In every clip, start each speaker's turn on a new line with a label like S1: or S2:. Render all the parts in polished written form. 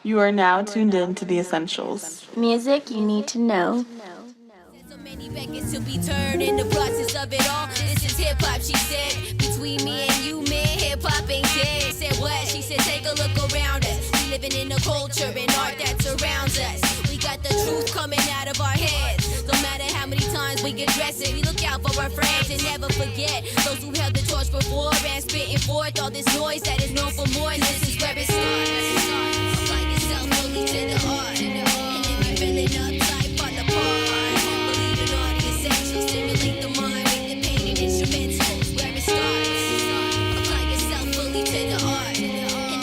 S1: You are now tuned in to The Essentials.
S2: Music you need to know.
S3: So many records to be turned in the process of it all. This is hip hop, she said. Between me and you, man, hip hop ain't dead. Said what? She said, take a look around us. We living in a culture and art that surrounds us. We got the truth coming out of our heads. No matter how many times we get dressed, we look out for our friends and never forget those who held the torch before and spitting forth all this noise that is known for more. And this is where it starts. Apply yourself fully to the art. And if you're feeling uptight, fall apart. Believe in all the essentials, stimulate the mind with the pain and instrumentals. Where it starts. Apply yourself fully to the art. And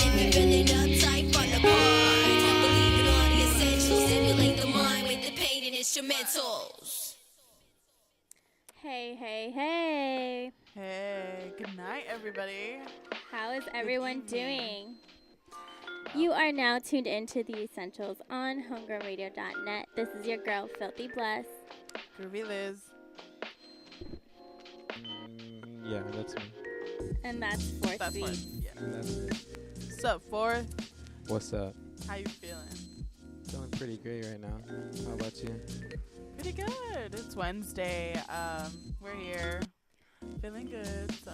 S3: if you're feeling uptight, fall apart. Believe in all the essentials, stimulate the mind with the pain and instrumentals.
S4: Hey, hey, hey.
S1: Hey, good night, everybody.
S4: How is everyone doing? You are now tuned into The Essentials on HomeGrownRadio.net. This is your girl, Filthy Bless.
S1: Groovy Liz.
S5: Yeah, that's me.
S4: And that's Fourth
S1: That's
S4: Beat.
S1: what. Yeah.
S5: That's me.
S1: What's up, Fourth?
S5: What's up?
S1: How you feeling?
S5: Feeling pretty great right now. How about you?
S1: Pretty good. It's Wednesday. We're here. Feeling good, so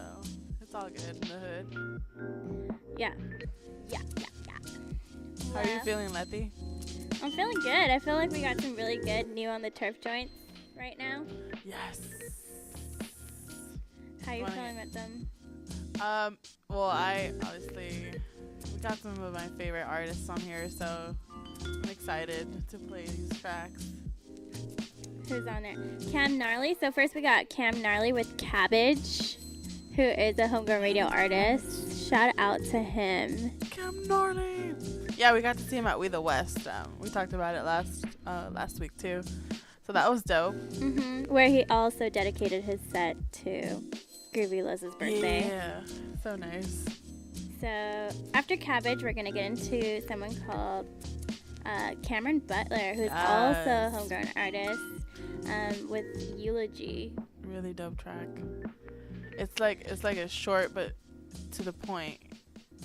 S1: it's all good in the hood.
S4: Yeah.
S1: How are you feeling, Letty?
S4: I'm feeling good. I feel like we got some really good new on the turf joints right now.
S1: Yes.
S4: How are you
S1: Wanna
S4: feeling with them?
S1: Well, we got some of my favorite artists on here, so I'm excited to play these tracks.
S4: Who's on there? Cam Gnarly. So first we got Cam Gnarly with Cabbage, who is a Homegrown Radio artist. Shout out to him.
S1: Cam Gnarly. Yeah, we got to see him at We the West. We talked about it last week too, so that was dope.
S4: Where he also dedicated his set to Groovy Liz's birthday.
S1: Yeah, so nice.
S4: So after Cabbage, we're gonna get into someone called Cameron Butler, who's also a homegrown artist, with Eulogy.
S1: Really dope track. It's like a short but to the point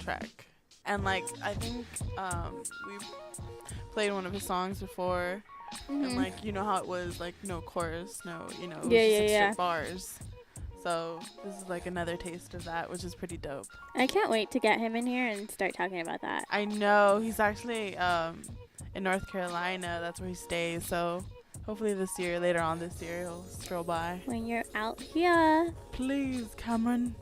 S1: track. And like I think we played one of his songs before, and like you know how it was like no chorus, straight bars. So this is like another taste of that, which is pretty dope.
S4: I can't wait to get him in here and start talking about that.
S1: I know he's actually in North Carolina. That's where he stays. So hopefully later on this year, he'll stroll by.
S4: When you're out here.
S1: Please, Cameron.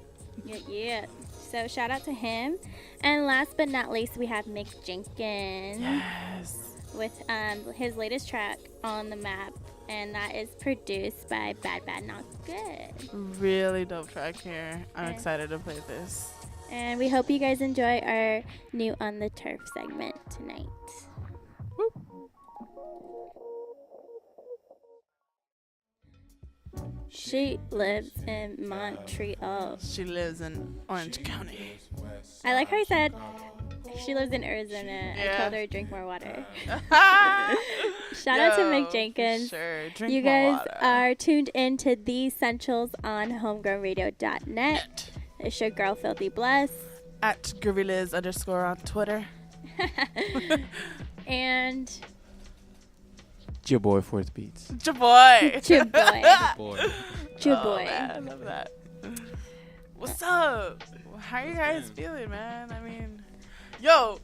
S4: Yeah. So shout out to him. And last but not least, we have Mick Jenkins.
S1: Yes.
S4: With his latest track, On the Map. And that is produced by Bad Bad Not Good.
S1: Really dope track here. I'm excited to play this.
S4: And we hope you guys enjoy our new On the Turf segment tonight.
S1: Whoop.
S4: She lives in Montreal.
S1: She lives in Orange County.
S4: I like how he said she lives in Arizona.
S1: Yeah.
S4: I told her to drink more water.
S1: Shout
S4: out to Mick Jenkins.
S1: Sure, drink
S4: You
S1: more
S4: guys
S1: water.
S4: are tuned in to The Essentials on HomeGrownRadio.net. It's your girl, Filthy Bless.
S1: At GroovyLiz _ on Twitter.
S4: And
S5: It's your boy, Fourth Beats.
S1: Your boy.
S4: your boy.
S5: Boy.
S4: Your
S1: Oh,
S4: boy.
S1: man, I love that. What's up? How are you guys feeling, man? I mean, yo,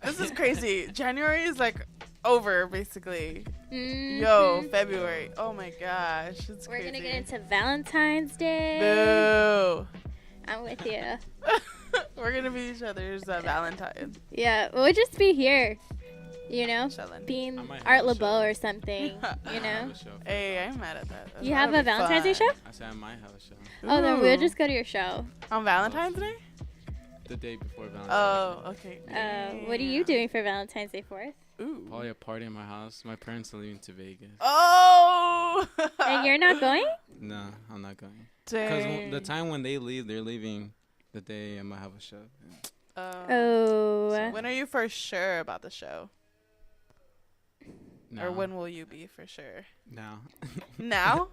S1: this is crazy. January is like over, basically. Yo, February. Oh my gosh, it's
S4: We're
S1: crazy.
S4: going to get into Valentine's Day.
S1: Boo.
S4: I'm with you.
S1: We're gonna be each other's Valentine.
S4: Yeah, we'll just be here, you know,
S1: Chillin'.
S4: being
S5: I might have
S4: Art
S5: a
S4: LeBeau
S5: show.
S4: or something, you know.
S1: Hey, I'm mad at that.
S4: You have a Valentine's Day show?
S5: I said I might have a show.
S4: Oh, then we'll just go to your show.
S1: On Valentine's Day?
S5: The day before Valentine's.
S1: Oh, okay.
S4: What are you doing for Valentine's Day 4th?
S1: Ooh.
S5: Probably a party in my house. My parents are leaving to Vegas.
S1: Oh!
S4: And you're not going?
S5: No, I'm not going. Because
S1: Dang.
S5: the time when they leave, they're leaving the day I'm going to have a show.
S4: Oh.
S1: When are you for sure about the show?
S5: No.
S1: Or when will you be for sure?
S5: Now.
S1: Now?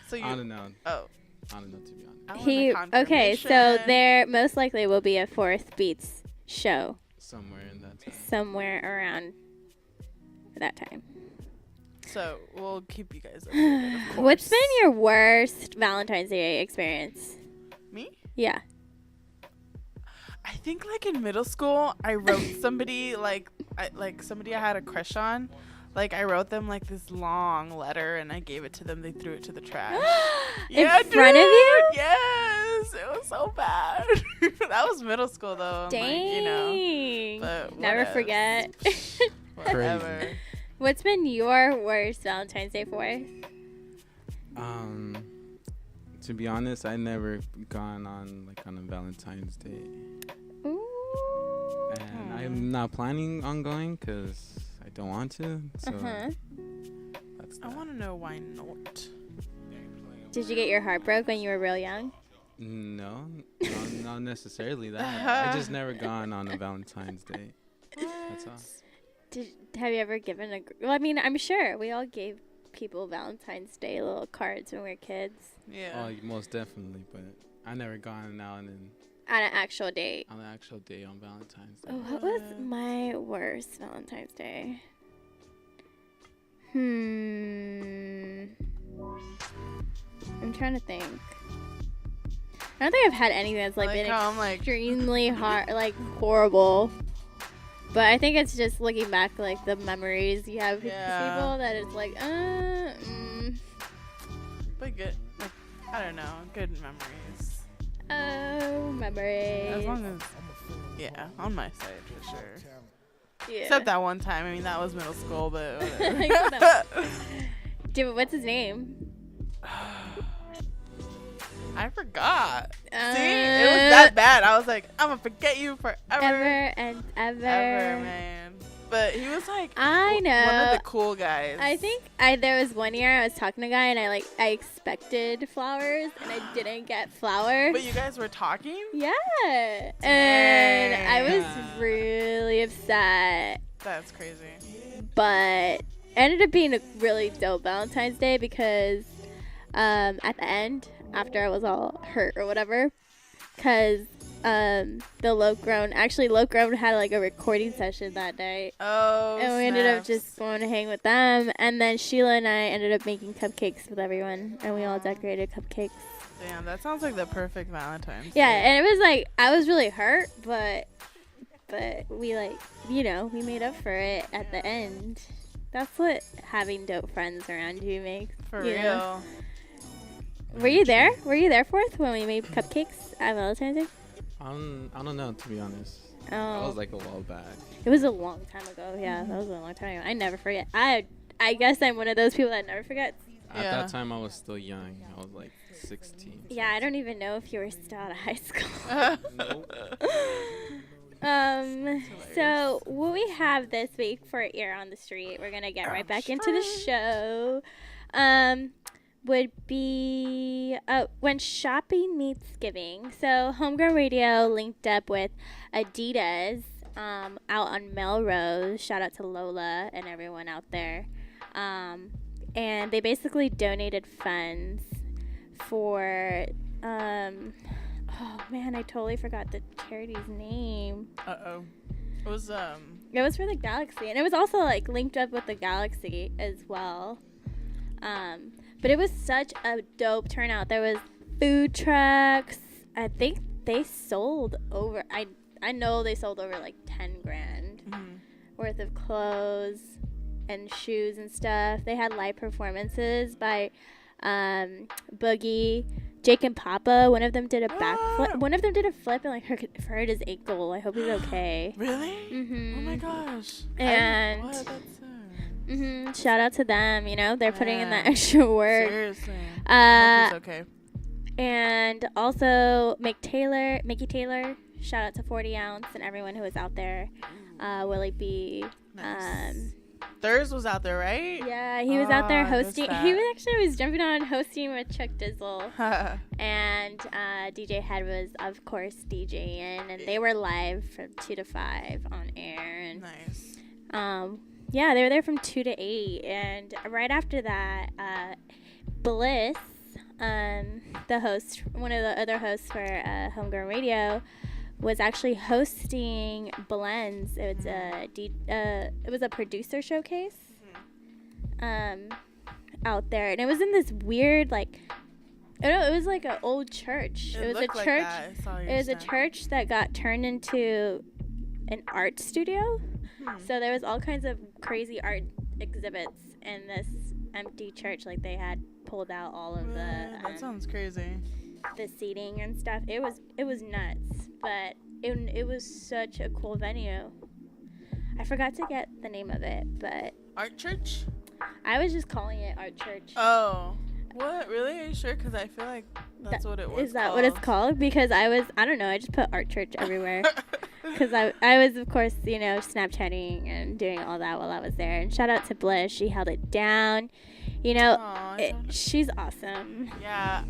S1: So you.
S5: I don't know.
S1: Oh.
S5: I don't know, to be honest.
S1: I want a
S4: Okay, so
S1: confirmation.
S4: there most likely will be a 4th Beats show.
S5: Somewhere in that time.
S4: Somewhere around that time.
S1: So we'll keep you guys updated, of course.
S4: What's been your worst Valentine's Day experience?
S1: Me?
S4: Yeah.
S1: I think like in middle school, I wrote somebody like somebody I had a crush on. Like I wrote them like this long letter and I gave it to them. They threw it to the trash.
S4: In front of you?
S1: Yes, it was so bad. That was middle school though.
S4: Dang.
S1: Like, but
S4: never forget.
S1: Whatever.
S4: What's been your worst Valentine's Day for?
S5: To be honest, I never gone on a Valentine's Day.
S4: Ooh.
S5: And I'm not planning on going because I don't want to. So that's that.
S1: I want to know why not.
S4: Did you get your heart broke when you were real young?
S5: No, not necessarily that. I just never gone on a Valentine's Day. That's all.
S4: Have you ever given well, I mean, I'm sure we all gave people Valentine's Day little cards when we were kids.
S1: Yeah.
S5: Oh, most definitely, but I never gone out and
S4: On an actual date.
S5: on the actual day on Valentine's Day.
S4: Oh, what was my worst Valentine's Day? I'm trying to think. I don't think I've had anything that's been extremely hard, horrible. But I think it's just looking back, the memories you have with people that it's
S1: But good, I don't know, good memories.
S4: Oh, memories.
S1: As long as, on my side for sure.
S4: Yeah.
S1: Except that one time. I mean, that was middle school, but whatever.
S4: Dude, what's his name?
S1: I forgot. See, it was that bad. I was like, I'm gonna forget you forever.
S4: Ever and ever.
S1: Ever, man. But he was
S4: I know.
S1: one of the cool guys.
S4: I think there was one year I was talking to a guy and I expected flowers and I didn't get flowers.
S1: But you guys were talking?
S4: Yeah. And I was really upset.
S1: That's crazy.
S4: But it ended up being a really dope Valentine's Day because at the end, after I was all hurt or whatever, because the Low Grown had a recording session that night.
S1: Oh,
S4: and we ended up just going to hang with them. And then Sheila and I ended up making cupcakes with everyone, and we all decorated cupcakes.
S1: Damn, that sounds like the perfect Valentine's
S4: Yeah,
S1: Day.
S4: and it was I was really hurt, but we we made up for it at the end. That's what having dope friends around you makes.
S1: For real.
S4: Were you there? Were you there, Fourth, when we made cupcakes at Valentine's Day?
S5: I don't know, to be honest.
S4: Oh.
S5: That was a while back.
S4: It was a long time ago. Yeah, that was a long time ago. I never forget. I guess I'm one of those people that never forgets.
S5: At that time, I was still young. I was 16.
S4: Yeah, I don't even know if you were still out of high school.
S5: Nope.
S4: So what we have this week for Ear on the Street, we're gonna get right back into the show. Would be when shopping meets giving. So Homegrown Radio linked up with Adidas out on Melrose. Shout out to Lola and everyone out there. And they basically donated funds for oh man, I totally forgot the charity's name.
S1: It was
S4: It was for the Galaxy, and it was also linked up with the Galaxy as well. But it was such a dope turnout. There was food trucks. I think they sold over. I know they sold over 10 grand worth of clothes and shoes and stuff. They had live performances by Boogie, Jake and Papa. One of them did a backflip. One of them did a flip and hurt his ankle. I hope he's okay.
S1: Really?
S4: Mm-hmm.
S1: Oh my gosh.
S4: And
S1: That's sad.
S4: shout out to them. They're putting in that extra work.
S1: Seriously. I hope he's okay.
S4: And also Mickey Taylor. Shout out to 40 Ounce and everyone who was out there. Willie B.
S1: Nice. Thurs was out there, right?
S4: Yeah, he was out there
S1: I missed
S4: hosting.
S1: that.
S4: He was jumping on hosting with Chuck Dizzle. And DJ Head was, of course, DJing. And they were live from 2 to 5 on air. And,
S1: Nice.
S4: yeah, they were there from 2 to 8. And right after that, Bliss, the host, one of the other hosts for Homegrown Radio, was actually hosting Blends. It was a producer showcase out there, and it was in this weird like. I don't know, it was like an old church. It was a church. It was a church that got turned into an art studio. So there was all kinds of crazy art exhibits in this empty church. Like they had pulled out all of
S1: that sounds crazy.
S4: The seating and stuff. It was nuts, but it was such a cool venue. I forgot to get the name of it, but
S1: Art Church?
S4: I was just calling it Art Church.
S1: Oh. What? Really? Are you sure? Because I feel like that's what it was.
S4: Is that what it's called? Because I don't know, I just put Art Church everywhere. Because I was, of course, Snapchatting and doing all that while I was there. And shout out to Bliss. She held it down. She's awesome.
S1: Yeah.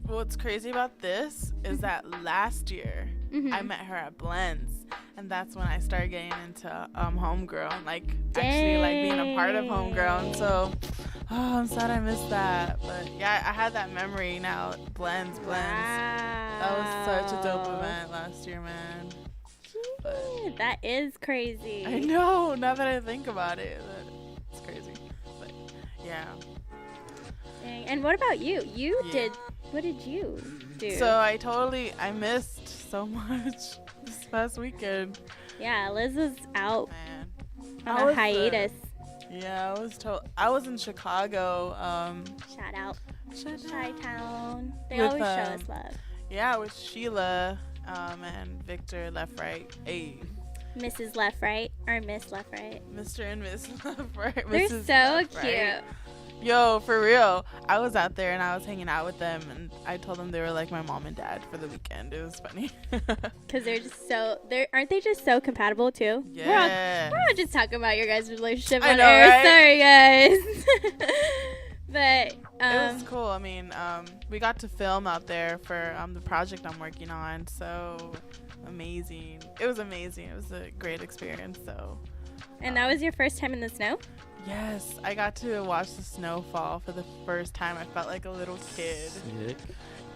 S1: What's crazy about this is that last year I met her at Blends. And that's when I started getting into Homegrown. Like, actually, like, being a part of Homegrown. So, I'm sad I missed that. But, yeah, I had that memory now. Blends.
S4: Wow.
S1: That was such a dope event last year, man. But
S4: that is crazy.
S1: I know, now that I think about it. It's crazy. But, yeah.
S4: Dang. And what about you? What did you do?
S1: So, I missed so much this past weekend.
S4: Yeah, Liz was out
S1: on
S4: a hiatus.
S1: Yeah, I was in Chicago.
S4: Shout out. Chi-Town. They
S1: with,
S4: always show us love.
S1: Yeah, with Sheila and Victor Left Right. Hey.
S4: Mrs. Left Right or Miss Left Right.
S1: Mr. and Miss Left Right.
S4: They're
S1: Mrs.
S4: so
S1: Left
S4: cute.
S1: Right. Yo, for real. I was out there and I was hanging out with them and I told them they were like my mom and dad for the weekend. It was funny.
S4: Because they're just aren't they just so compatible too?
S1: Yeah.
S4: We're all just talking about your guys' relationship
S1: I
S4: on
S1: know,
S4: air.
S1: right?
S4: Sorry, guys. But
S1: it was cool. I mean, we got to film out there for the project I'm working on. So amazing. It was amazing. It was a great experience. So.
S4: And that was your first time in the snow?
S1: Yes, I got to watch the snow fall for the first time. I felt like a little kid.
S5: Sick.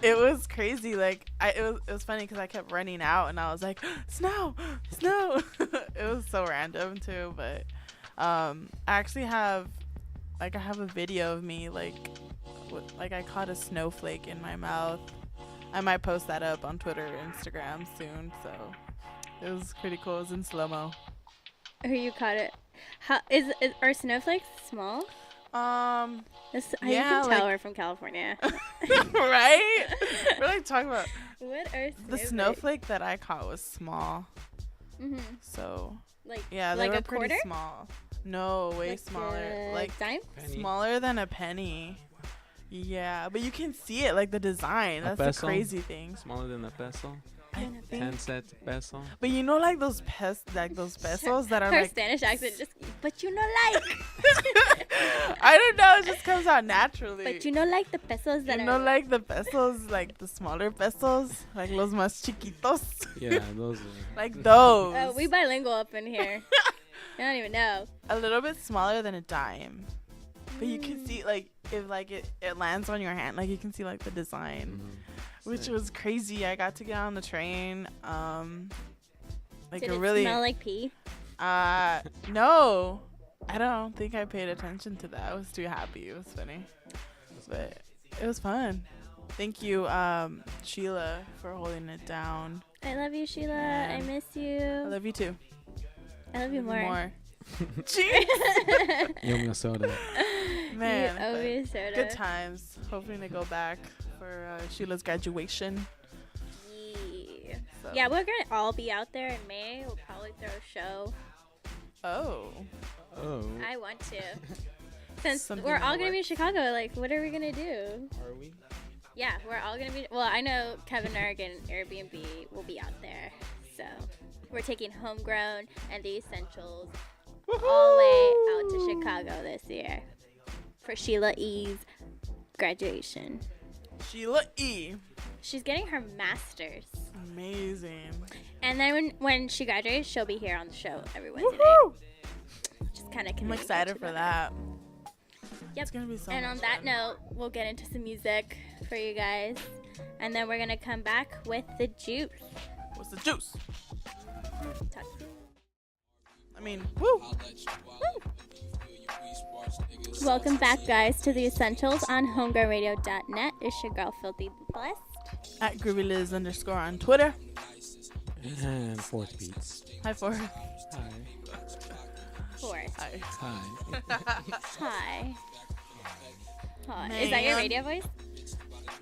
S1: It was crazy. Like it was funny because I kept running out and I was like, snow. It was so random too, but I actually have I have a video of me like I caught a snowflake in my mouth. I might post that up on Twitter or Instagram soon. So it was pretty cool. It was in slow-mo.
S4: Or you caught it? How are snowflakes small?
S1: Yeah,
S4: you can tell we're from California.
S1: Right? We're like talking about
S4: what are snowflakes?
S1: The snowflake that I caught was small. So yeah, they were pretty
S4: quarter?
S1: small. No, way
S4: like
S1: smaller. Like
S4: dime?
S1: Smaller than a penny. Yeah, but you can see it, like the design. That's the crazy thing.
S5: Smaller than a peso.
S1: 10
S5: cents peso.
S1: But you know, like those pesos that are
S4: her
S1: like
S4: Spanish accent. But you know, like
S1: I don't know. It just comes out naturally.
S4: But you know, like the pesos that
S1: are like the pesos, like the smaller pesos, like los más chiquitos.
S5: Yeah, those.
S1: Like those.
S4: Oh, we bilingual up in here. I don't even know.
S1: A little bit smaller than a dime, but you can see like if like it lands on your hand, like you can see like the design. Which was crazy. I got to get on the train. Like
S4: Did
S1: it
S4: it
S1: really
S4: smell like pee?
S1: No. I don't think I paid attention to that. I was too happy. It was funny. But it was fun. Thank you, Sheila, for holding it down.
S4: I love you, Sheila.
S1: And
S4: I miss you.
S1: I love you too.
S4: I love you more.
S1: Jeez.
S5: You owe me a soda.
S1: Man.
S4: You owe me a soda.
S1: Good times. Hoping to go back for Sheila's graduation.
S4: Yeah.
S1: So.
S4: Yeah, we're gonna all be out there in May. We'll probably throw a show.
S5: Oh.
S4: I want to. Since
S1: Something
S4: we're all
S1: in the
S4: gonna be in Chicago, like, what are we gonna do?
S5: Are we?
S4: Yeah, we're all gonna be. Well, I know Kevin Erg and Airbnb will be out there, so we're taking Homegrown and the Essentials all the way out to Chicago this year for Sheila E's graduation.
S1: Sheila E.
S4: She's getting her master's.
S1: Amazing.
S4: And then when she graduates, she'll be here on the show every Wednesday
S1: Woohoo!
S4: night. Just kind of.
S1: I'm excited for that.
S4: Yep.
S1: It's gonna be so
S4: and
S1: much
S4: on that
S1: fun.
S4: note, we'll get into some music for you guys, and then we're gonna come back with the juice.
S1: What's the juice?
S4: Touch.
S1: I mean, woo.
S4: Welcome back, guys, to the Essentials on HomeGrownRadio.net. It's your girl, Filthy Blessed.
S1: At GroovyLiz _ on Twitter.
S5: And Fourth Beats.
S1: Hi, Ford.
S5: Hi.
S4: Fourth.
S1: Hi.
S5: Hi.
S4: Hi. Hi. Is that your radio voice?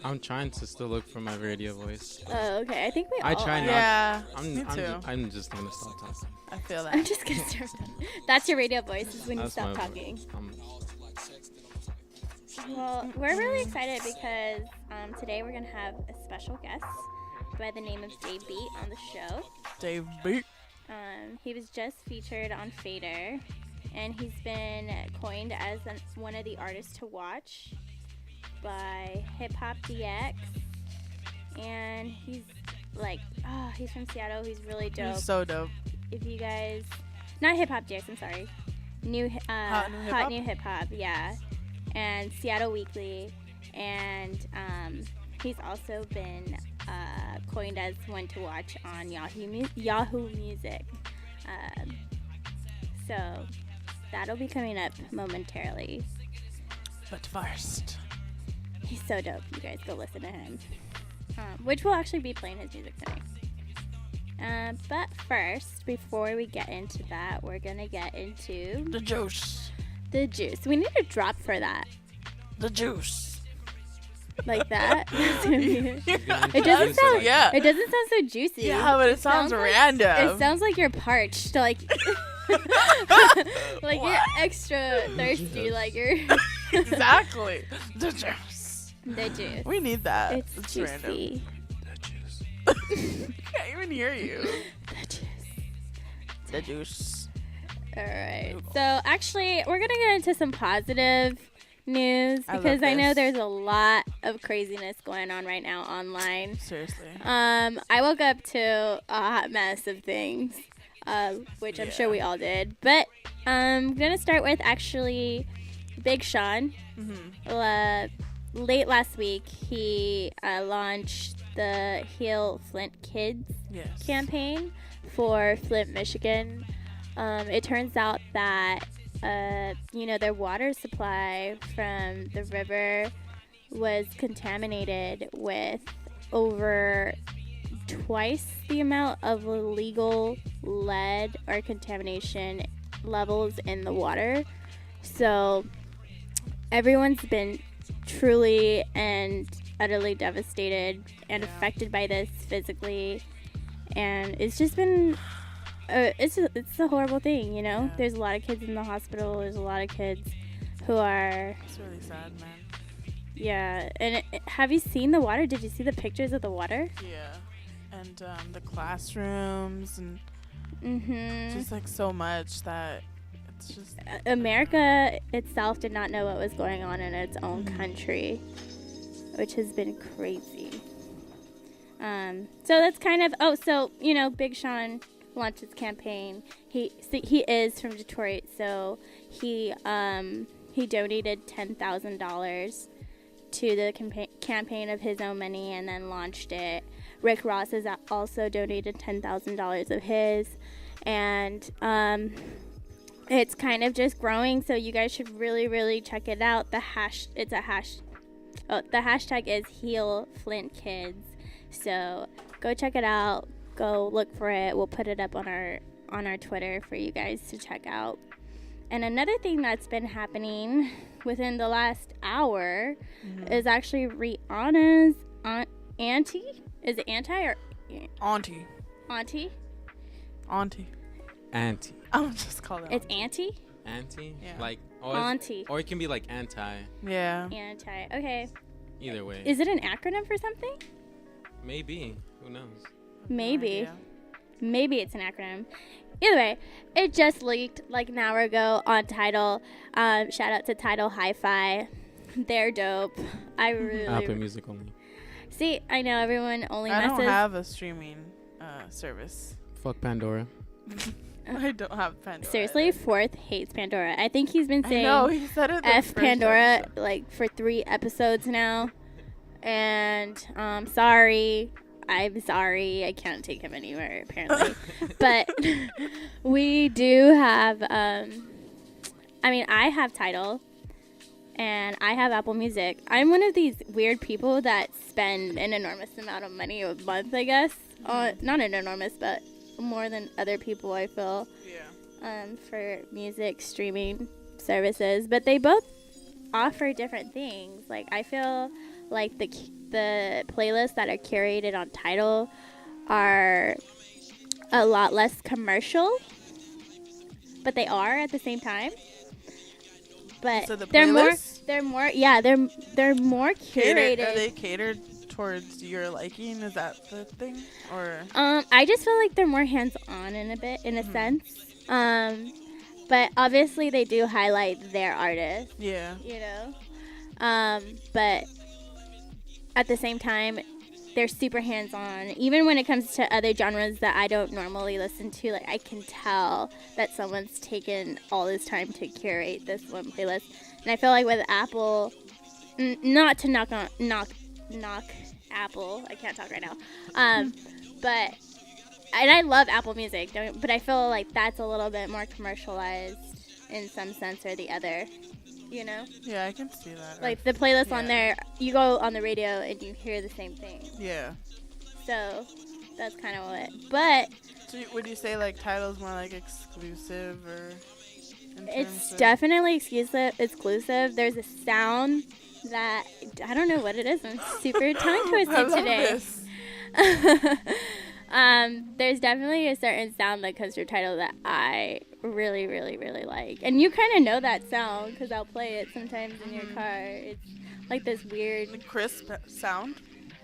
S5: I'm trying to still look for my radio voice.
S4: Oh, okay. I think we all
S5: I try
S4: are.
S5: not.
S1: Yeah, me too.
S5: I'm just gonna stop talking.
S1: I feel that.
S4: I'm just going to start talking. That's your radio voice is when you
S5: That's
S4: stop
S5: my
S4: talking.
S5: voice.
S4: Well, we're really excited because today we're going to have a special guest by the name of Dave Beat on the show.
S1: Dave Beat.
S4: He was just featured on Fader, and he's been coined as one of the artists to watch by Hip Hop DX. And he's like, he's from Seattle. He's really dope.
S1: He's so dope.
S4: If you guys, not Hip Hop DX, I'm sorry. Hot New Hip Hop, yeah. And Seattle Weekly. And he's also been coined as one to watch on Yahoo Music. So that'll be coming up momentarily.
S1: But first,
S4: he's so dope. You guys go listen to him. Which will actually be playing his music tonight. But first, before we get into that, we're going to get into
S1: the juice.
S4: The juice. We need a drop for that.
S1: The juice.
S4: Like that.
S5: It
S4: doesn't sound.
S1: Yeah.
S4: It doesn't sound so juicy.
S1: Yeah, but it sounds random.
S4: It sounds like you're parched. Like, like you're extra thirsty. Like you're.
S1: Exactly. The juice.
S4: The juice.
S1: We need that.
S4: It's juicy.
S1: Random.
S5: The juice.
S1: Can't even hear you.
S4: The juice.
S1: The juice.
S4: All right. So actually, we're gonna get into some positive news because I know there's a lot of craziness going on right now online.
S1: Seriously.
S4: I woke up to a hot mess of things, which I'm sure we all did. But I'm gonna start with actually Big Sean. Late last week, he launched the Heal Flint Kids campaign for Flint, Michigan. It turns out that their water supply from the river was contaminated with over twice the amount of illegal lead or contamination levels in the water. So everyone's been truly and utterly devastated and affected by this physically, and it's just been it's a horrible thing, you know. There's a lot of kids in the hospital. There's a lot of kids who are.
S1: It's really sad, man.
S4: Yeah, and have you seen the water? Did you see the pictures of the water?
S1: Yeah, and the classrooms and just like so much that it's just.
S4: America itself did not know what was going on in its own country, which has been crazy. So that's kind of Big Sean launched his campaign. He is from Detroit, so he donated $10,000 to the campaign of his own money and then launched it. Rick Ross has also donated $10,000 of his, and it's kind of just growing. So you guys should really, really check it out. The hashtag is Heal Flint Kids. So go check it out. Go look for it. We'll put it up on our Twitter for you guys to check out. And another thing that's been happening within the last hour is actually Rihanna's auntie. Is it anti or
S1: auntie?
S4: Auntie.
S1: I'm just calling it.
S4: It's auntie.
S5: Auntie?
S1: Yeah.
S5: Like
S4: auntie.
S5: Or it can be like anti.
S1: Yeah.
S4: Anti. Okay.
S5: Either way.
S4: Is it an acronym for something?
S5: Maybe. Who knows?
S4: Maybe. Maybe it's an acronym. Either way, it just leaked like an hour ago on Tidal. Shout out to Tidal Hi-Fi. They're dope. I really.
S5: Apple Music only.
S4: See, I know everyone only
S1: I
S4: messes.
S1: don't have a streaming service.
S5: Fuck Pandora.
S1: I don't have Pandora.
S4: Seriously, Fourth hates Pandora. I think he's been saying
S1: no, he said it
S4: F Pandora like for 3 episodes now. And sorry. I'm sorry. I can't take him anywhere, apparently. But we do have, I have Tidal, and I have Apple Music. I'm one of these weird people that spend an enormous amount of money a month, I guess. Not an enormous, but more than other people, I feel.
S1: Yeah.
S4: For music streaming services. But they both offer different things. Like, I feel like the playlists that are curated on Tidal are a lot less commercial, but they are at the same time. But
S1: So the
S4: they're more
S1: playlists?
S4: they're more curated.
S1: Are they catered towards your liking? Is that the thing? Or
S4: I just feel like they're more hands-on in a sense. But obviously they do highlight their artists.
S1: yeah.
S4: You know? But at the same time, they're super hands-on. Even when it comes to other genres that I don't normally listen to, like, I can tell that someone's taken all this time to curate this one playlist. And I feel like with Apple, not to knock Apple, I can't talk right now. But and I love Apple Music, but I feel like that's a little bit more commercialized in some sense or the other. You know?
S1: Yeah, I can see that.
S4: Like, the playlist on there, you go on the radio and you hear the same thing.
S1: Yeah.
S4: So, that's kind of what. But
S1: So would you say, like, Tidal's more, like, exclusive or...
S4: it's definitely exclusive. There's a sound that, I don't know what it is. I'm super tongue twisted today. There's definitely a certain sound that comes through Tidal that I really, really, really like. And you kind of know that sound because I'll play it sometimes in your car. It's like this weird...
S1: The crisp sound?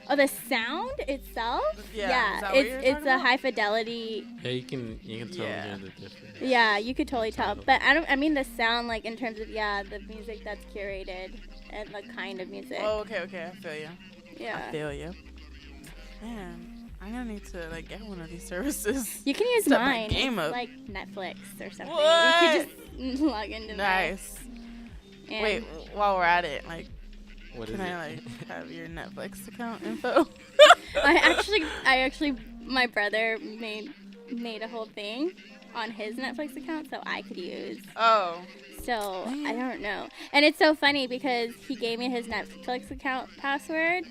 S4: Oh, the sound itself?
S1: Yeah. Is that what you're
S4: it's
S1: talking
S4: a
S1: about?
S4: high fidelity...
S5: Yeah, you can tell
S1: Yeah.
S5: the difference.
S4: Yeah, you could totally tell. But I mean the sound, like, in terms of, the music that's curated and the kind of music.
S1: Oh, okay. I feel you.
S4: Yeah.
S1: I feel you. Man, I'm gonna need to, like, get one of these services.
S4: You can use
S1: Step my
S4: mine.
S1: game
S4: It's
S1: up.
S4: like Netflix or something.
S1: What?
S4: You could just log into
S1: Nice.
S4: there. And
S1: Wait, while we're at it, like,
S5: What is
S1: can
S5: it?
S1: I, like, have your Netflix account info?
S4: I actually, my brother made a whole thing on his Netflix account so I could use.
S1: Oh.
S4: So, I don't know. And it's so funny because he gave me his Netflix account password,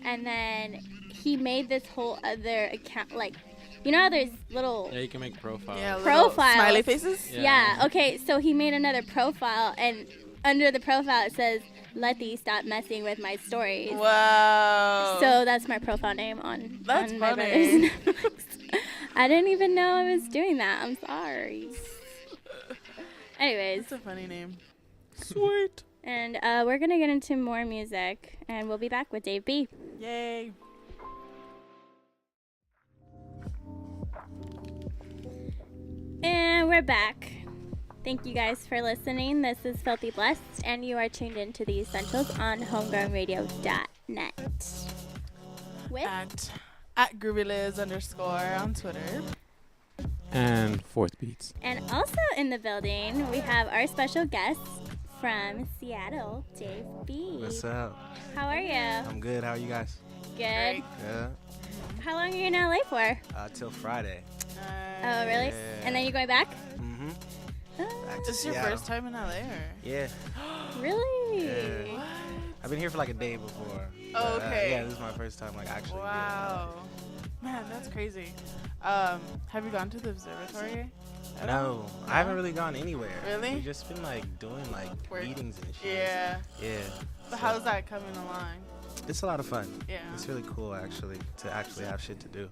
S4: and then he made this whole other account, like, you know how there's little...
S5: Yeah, you can make profiles.
S1: Yeah,
S4: Profiles.
S1: little smiley faces?
S4: Yeah, okay, so he made another profile, and under the profile it says, Letty, stop messing with my stories.
S1: Wow.
S4: So that's my profile name on my
S1: funny.
S4: brother's Netflix. I didn't even know I was doing that. I'm sorry. Anyways,
S1: It's a funny name. Sweet.
S4: and we're going to get into more music, and we'll be back with Dave B.
S1: Yay.
S4: And we're back. Thank you guys for listening. This is Filthy Blessed, and you are tuned into the Essentials on HomeGrownRadio.net. With
S1: At GroovyLiz_ on Twitter.
S5: And fourth beats.
S4: and also in the building, we have our special guest from Seattle, Dave B.
S6: What's up?
S4: How are you?
S6: I'm good. How are you guys?
S4: Good.
S1: Great.
S6: Yeah.
S4: How long are you in LA for?
S6: Till Friday.
S4: Oh, really?
S6: Yeah.
S4: And then you going back?
S6: Mm-hmm.
S4: Oh,
S6: Back to
S1: This is your
S6: Seattle.
S1: first time in LA, or?
S6: Yeah.
S4: really?
S6: Yeah.
S1: What?
S6: I've been here for like a day before.
S1: Oh,
S6: but,
S1: okay.
S6: yeah, this is my first time like actually.
S1: Wow. Man, that's crazy. Have you gone to the observatory? at all?
S6: No, I haven't really gone anywhere.
S1: Really?
S6: We've just been like doing like
S1: Work.
S6: meetings and shit.
S1: Yeah.
S6: Yeah.
S1: But
S6: So,
S1: how's that coming along?
S6: It's a lot of fun.
S1: Yeah.
S6: It's really cool actually to actually have shit to do.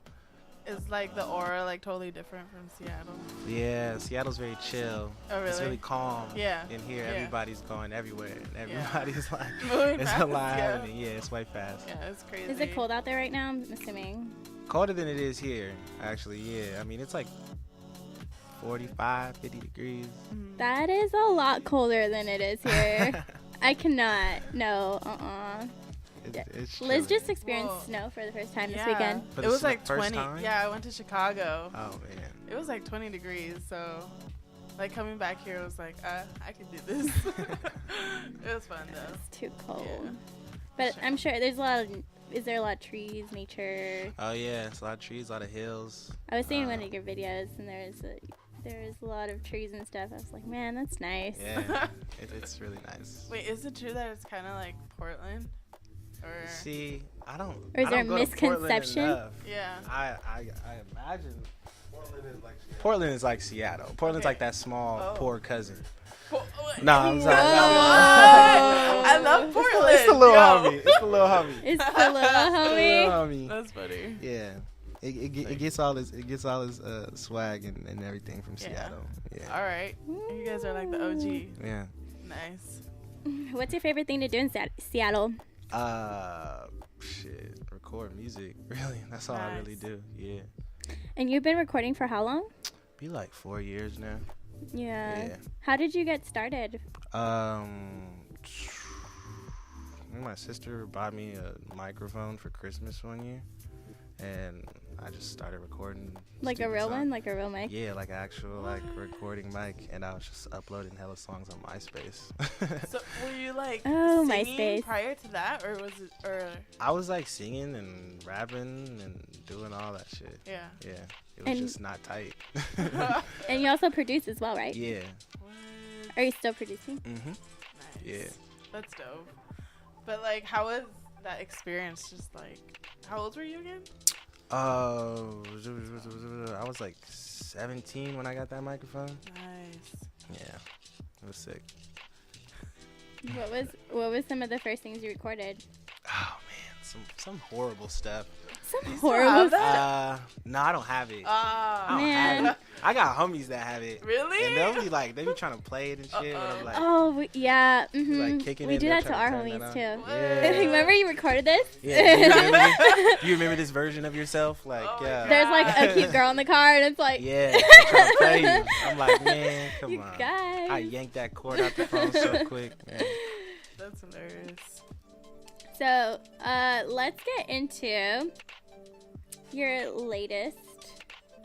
S1: Is like the aura like totally different from Seattle?
S6: Yeah, Seattle's very chill.
S1: Oh, really?
S6: It's really calm.
S1: Yeah.
S6: In here,
S1: Yeah.
S6: everybody's going everywhere. And
S1: Yeah.
S6: everybody's like,
S1: Moving
S6: it's a
S1: fast,
S6: lot
S1: yeah.
S6: happening. Yeah, it's way fast.
S1: Yeah, it's crazy.
S4: Is it cold out there right now? I'm assuming.
S6: Colder than it is here, actually. Yeah, I mean it's like 45, 50 degrees.
S1: Mhm.
S4: That is a lot colder than it is here. I cannot. No.
S6: It's
S4: Liz
S6: chilly.
S4: just experienced
S1: Whoa.
S4: snow for the first time
S1: Yeah.
S4: this weekend.
S6: For
S1: It
S6: the
S1: was like
S6: first
S1: 20.
S6: time?
S1: Yeah, I went to Chicago.
S6: Oh man.
S1: It was like 20 degrees, so like coming back here, I was like, I could do this. It was fun though.
S4: It's too cold.
S1: Yeah.
S4: But I'm sure there's a lot of. is there a lot of trees, nature?
S6: Oh yeah, it's a lot of trees, a lot of hills.
S4: I was seeing one of your videos, and there's a lot of trees and stuff. I was like, man, that's nice.
S6: Yeah, it's really nice.
S1: Wait, is it true that it's kind of like Portland? Or
S6: See, I don't.
S4: Or is
S6: I
S4: there
S6: don't go to Portland
S4: misconception?
S6: enough.
S1: yeah.
S6: I imagine Portland is like Seattle. Portland's
S1: Okay.
S6: like that small poor cousin.
S1: Po-
S6: No, I'm sorry.
S1: I love Portland.
S6: It's the little
S1: Yo.
S6: homie. It's the little homie.
S4: It's the little homie.
S6: homie.
S1: That's funny.
S6: Yeah. It gets all his swag and everything from
S1: Yeah.
S6: Seattle. Yeah.
S1: All right. You guys are like the OG.
S6: Yeah.
S1: Nice.
S4: What's your favorite thing to do in Seattle?
S6: Shit. Record music. Really. That's all I really
S1: Nice.
S6: do. Yeah.
S4: And you've been recording for how long?
S6: Be like 4 years now.
S4: Yeah.
S6: Yeah.
S4: How did you get started?
S6: My sister bought me a microphone for Christmas one year, and I just started recording.
S4: Like a
S6: stupid
S4: real
S6: songs.
S4: one? Like a real mic?
S6: Yeah, like an actual recording mic, and I was just uploading hella songs on MySpace.
S1: So were you like
S4: Oh,
S1: singing
S4: MySpace.
S1: prior to that, or was it, or
S6: I was like singing and rapping and doing all that shit.
S1: yeah?
S6: Yeah, it was
S4: And-
S6: just not tight.
S4: And you also produce as well, right?
S6: Yeah.
S1: What?
S4: Are you still producing?
S6: Mhm.
S1: Nice.
S6: Yeah.
S1: That's dope. But like, how was that experience? Just like, how old were you again?
S6: I was like 17 when I got that microphone.
S1: Nice.
S6: Yeah, it was sick.
S4: What was some of the first things you recorded?
S6: Oh man, some horrible stuff.
S4: Some
S1: You still
S4: horrible
S1: have
S4: stuff.
S1: that?
S6: No, I don't have it.
S1: Ah.
S6: I don't
S4: Man.
S6: have it. I got homies that have it.
S1: Really?
S6: And they'll be like, they be trying to play it and shit. But I'm like,
S4: Oh, yeah.
S6: like
S4: Mm-hmm.
S6: kicking
S4: We
S6: it,
S4: do
S6: they're
S4: that to
S6: trying
S4: our
S6: to turn
S4: homies,
S6: that
S4: too.
S6: on. Yeah.
S4: Remember you recorded this?
S6: Yeah. Do you remember this? Do you remember this version of yourself? Like,
S1: Oh my
S6: yeah.
S1: God.
S4: There's like a cute girl in the car, and it's like,
S6: Yeah. They're trying to play you. I'm like, man, come
S4: you
S6: on.
S4: guys.
S6: I yanked that cord out the phone so quick. Man.
S1: That's hilarious.
S4: So, let's get into your latest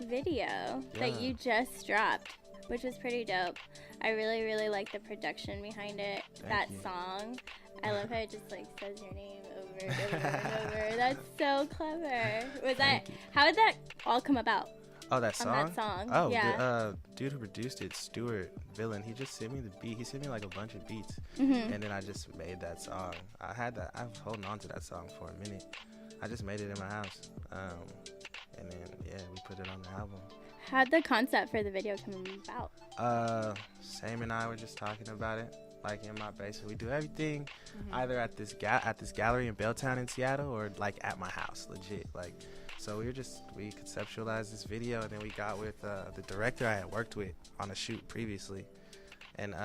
S4: video that
S6: Yeah.
S4: you just dropped, which is pretty dope. I really, really like the production behind it. That
S6: you.
S4: song. I love how it just like says your name over and over and over. That's so clever. How did that all come about?
S6: Oh, that
S4: On
S6: song?
S4: that song,
S6: Oh,
S4: yeah.
S6: the dude who produced it, Stuart Villain, he just sent me the beat. He sent me like a bunch of beats.
S4: Mm-hmm.
S6: And then I just made that song. I was holding on to that song for a minute. I just made it in my house. And then, yeah, we put it on the album.
S4: How'd the concept for the video come about?
S6: Sam and I were just talking about it, like in my basement. We do everything either at this gallery in Belltown in Seattle or like at my house, legit. Like, so we conceptualized this video, and then we got with the director I had worked with on a shoot previously, and he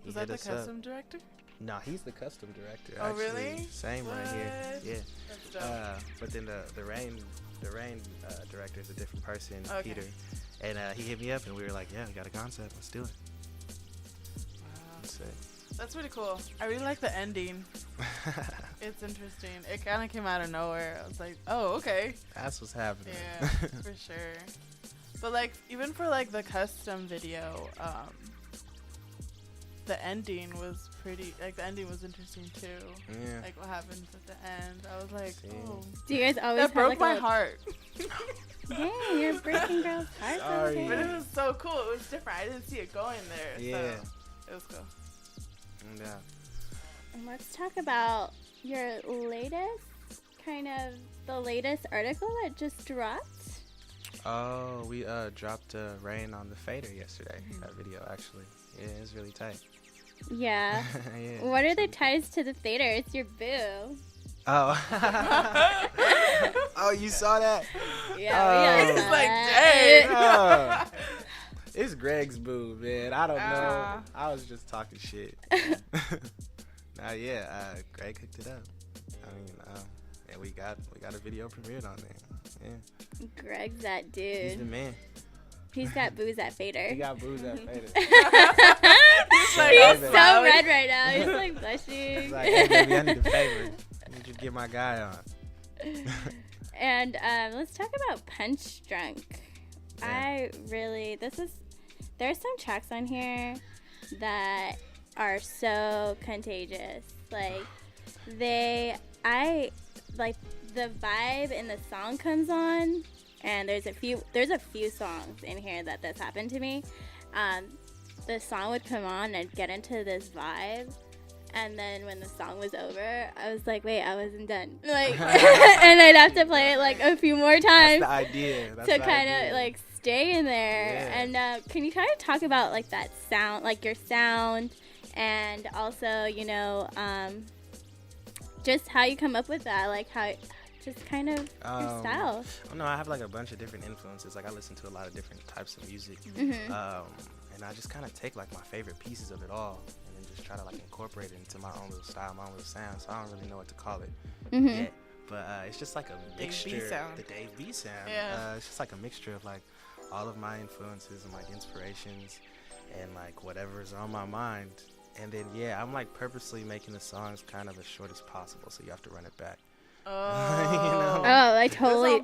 S1: Was that
S6: hit
S1: the
S6: us up.
S1: custom director?
S6: No, he's the custom director.
S1: Oh,
S6: actually.
S1: really?
S6: Same right here.
S1: What?
S6: Yeah.
S1: That's dope.
S6: But then the rain director is a different person,
S1: Okay.
S6: Peter, and he hit me up, and we were like, yeah, we got a concept, let's do it.
S1: Wow.
S6: That's it.
S1: That's pretty cool. I really like the ending. It's interesting. It kind of came out of nowhere. I was like, oh, okay.
S6: That's what's happening.
S1: Yeah, for sure. But like, even for like the custom video, the ending was pretty. Like the ending was interesting too.
S6: Yeah.
S1: Like what happens at the end. I was like,
S6: See.
S1: oh,
S4: Do you guys always
S1: that
S4: have
S1: broke
S4: like
S1: my
S4: a
S1: heart.
S4: Dang, you're breaking girls' hearts. over
S6: Sorry.
S1: But
S4: here.
S1: it was so cool. It was different. I didn't see it going there.
S6: Yeah.
S1: So it was cool.
S6: Yeah.
S4: And let's talk about your latest, the latest article that just dropped.
S6: Oh, we dropped Rain on the Fader yesterday. That video, actually. Yeah, it's really tight.
S4: Yeah.
S6: Yeah.
S4: What are the ties to the fader? It's your boo.
S6: Oh. Oh, you saw that?
S4: Yeah,
S6: Oh.
S4: we
S1: He's
S4: saw
S1: like,
S4: that.
S6: Oh. It's Greg's boo, man. I don't know.
S1: Ah.
S6: I was just talking shit. Greg hooked it up. I mean, and we got a video premiered on there. Yeah,
S4: Greg's that
S6: he's the
S4: dude.
S6: man.
S4: He's got booze at fader.
S6: He got booze at Fader.
S1: He's like,
S4: He's
S1: I'm
S4: so
S1: smiling.
S4: red right now. He's like blushing.
S6: He's like, hey, baby, I need a favor. I need you to get my guy on.
S4: And let's talk about Punch Drunk.
S6: Yeah.
S4: There's some tracks on here that are so contagious. Like the vibe in the song comes on, and there's a few songs in here that this happened to me. The song would come on and I'd get into this vibe, and then when the song was over, I was like, wait, I wasn't done. Like, and I'd have to play it like a few more times.
S6: That's the idea.
S4: To kind of like stay in there. Yeah. And can you kind of talk about like that sound, like your sound, and also, you know, just how you come up with that, like how, just kind of your style.
S6: No, I have like a bunch of different influences. Like I listen to a lot of different types of music, and I just kind of take like my favorite pieces of it all, and then just try to like incorporate it into my own little style, my own little sound. So I don't really know what to call it yet, but it's just like a mixture.
S1: Dave B sound.
S6: The Dave B sound.
S1: Yeah.
S6: It's just like a mixture of like all of my influences and like inspirations, and like whatever's on my mind. And then I'm like purposely making the songs kind of as short as possible, so you have to run it back.
S1: Oh,
S6: you know?
S4: I totally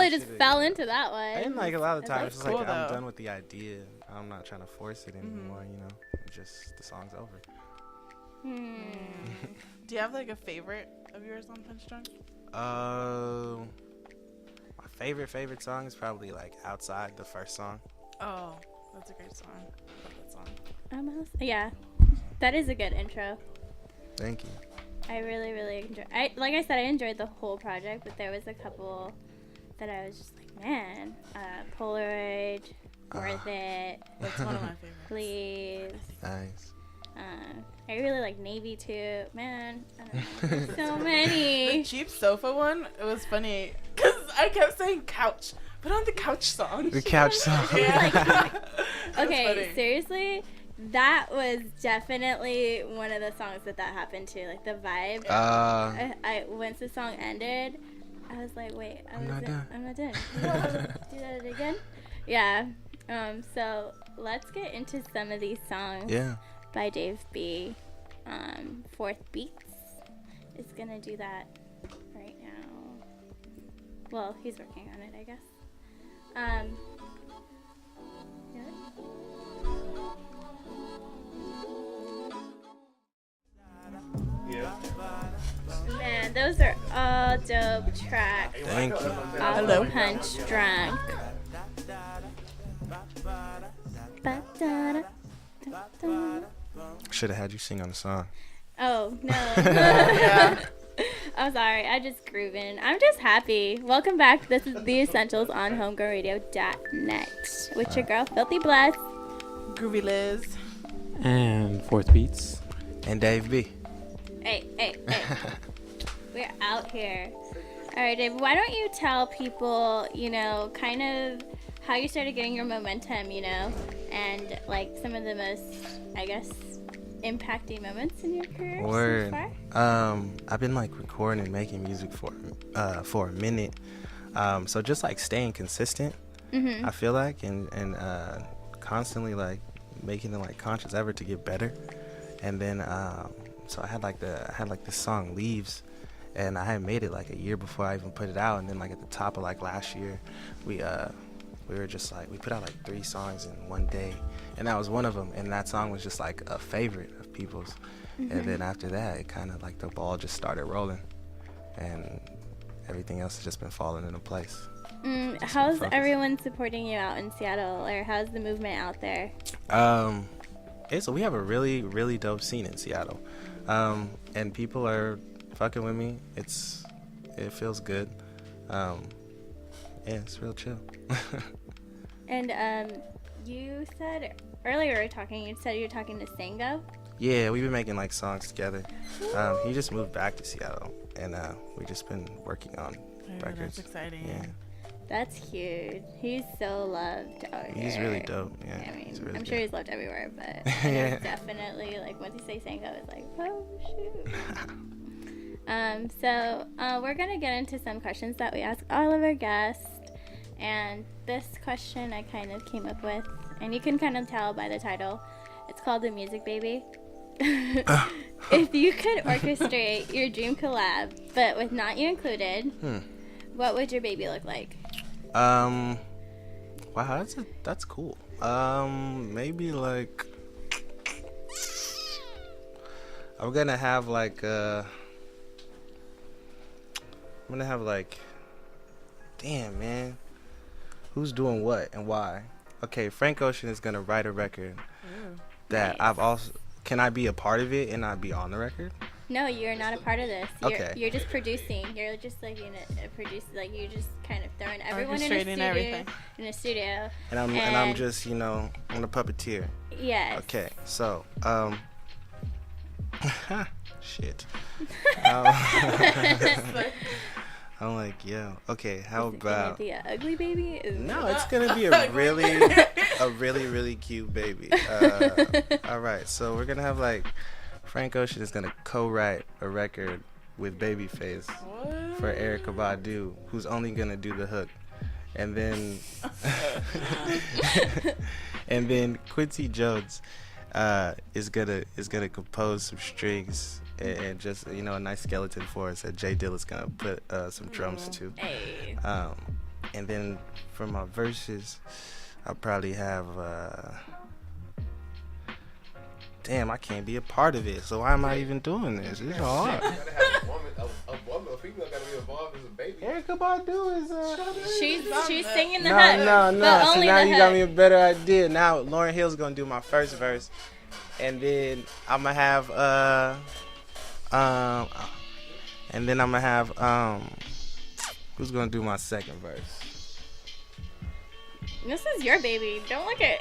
S4: just fell into that one.
S6: And like a lot of the times,
S1: That's
S6: it's
S1: cool,
S6: like
S1: though.
S6: I'm done with the idea. I'm not trying to force it anymore. You know, just the song's over.
S1: Do you have like a favorite of yours on Punch Drunk?
S6: My favorite song is probably like Outside, the first song.
S1: Oh, that's a great song. I love that song.
S4: Yeah, that is a good intro.
S6: Thank you.
S4: I really, really enjoyed. Like I said, I enjoyed the whole project, but there was a couple that I was just like, man, Polaroid, worth it.
S1: That's one of my favorites.
S4: Please.
S6: Nice.
S4: I really like Navy too. Man, I don't know. So many.
S1: The cheap sofa one, it was funny because I kept saying couch, but on the couch song.
S6: The couch song.
S1: Yeah.
S4: Okay,
S1: funny.
S4: seriously, that was definitely one of the songs that happened to. Like the vibe. I once the song ended, I was like, wait, I'm not done. Do that again? Yeah. So let's get into some of these songs.
S6: Yeah.
S4: By Dave B. Fourth Beats is gonna do that right now. Well, he's working on it, I guess. Man, those are all dope tracks.
S6: Thank you.
S4: Hello. Punch Drunk.
S6: Should have had you sing on the song.
S4: Oh, no. Yeah. I'm sorry. I just grooving. I'm just happy. Welcome back. This is The Essentials on HomeGrownRadio.net with your girl, Filthy Bless.
S1: Groovy Liz.
S5: And Fourth Beats.
S6: And Dave B.
S4: Hey. We're out here. All right, Dave, why don't you tell people, you know, kind of how you started getting your momentum, you know, and like some of the most, I guess, impacting moments in your career
S6: Word.
S4: so far?
S6: I've been like recording and making music for a minute. So just like staying consistent, I feel like, and constantly like making a like conscious effort to get better. And then so I had like this song Leaves, and I had made it like a year before I even put it out. And then like at the top of like last year, we were just like, we put out like 3 songs in one day, and that was one of them. And that song was just like a favorite of people's. And then after that, it kind of like the ball just started rolling, and everything else has just been falling into place.
S4: How's everyone supporting you out in Seattle, or how's the movement out there?
S6: So we have a really, really dope scene in Seattle, and people are fucking with me. It feels good. Yeah, it's real chill.
S4: And you said earlier you said you were talking to Sango.
S6: Yeah, we've been making like songs together. He just moved back to Seattle, and we've just been working on records.
S1: That's exciting.
S6: Yeah.
S4: That's huge. He's so loved out here.
S6: He's really dope. Yeah.
S4: I mean,
S6: he's really
S4: I'm
S6: good.
S4: sure he's loved everywhere, but
S6: Yeah.
S4: definitely, like, once you say Sango, it's like, oh, shoot. So we're going to get into some questions that we ask all of our guests. And this question I kind of came up with, and you can kind of tell by the title. It's called The Music Baby. If you could orchestrate your dream collab, but with not you included, what would your baby look like?
S6: Wow, that's cool. Maybe like I'm gonna have like I'm gonna have like, damn man, who's doing what and why? Okay, Frank Ocean is gonna write a record that
S4: Nice.
S6: I've also. Can I be a part of it and not be on the record?
S4: No, you're not a part of this.
S6: Okay.
S4: You're just producing. You're just like a producer. Like you're just kind of throwing everyone
S1: Orchestrating everything.
S4: in a studio.
S6: And I'm just, you know, I'm the puppeteer.
S4: Yes.
S6: Okay, so shit. I'm like, yo, okay, how
S4: Is it gonna
S6: about?
S4: be a ugly baby?
S6: No, it's gonna be a really, really cute baby. All right, so we're gonna have like Frank Ocean is gonna co-write a record with Babyface for Erykah Badu, who's only gonna do the hook, and then and then Quincy Jones is gonna compose some strings and just, you know, a nice skeleton for us that Jay Dilla's gonna put some drums to.
S4: Hey.
S6: And then for my verses, I'll probably have damn, I can't be a part of it, so why am I even doing this? It's hard.
S7: You gotta have a female gotta be involved as a baby.
S6: Erykah Badu is
S4: She's singing the
S6: no,
S4: hook.
S6: no.
S4: But
S6: So
S4: only
S6: now
S4: the
S6: you got me
S4: hook.
S6: a better idea. Now Lauryn Hill's gonna do my first verse, and then I'm gonna have who's gonna do my second verse?
S4: This is your baby. Don't look at.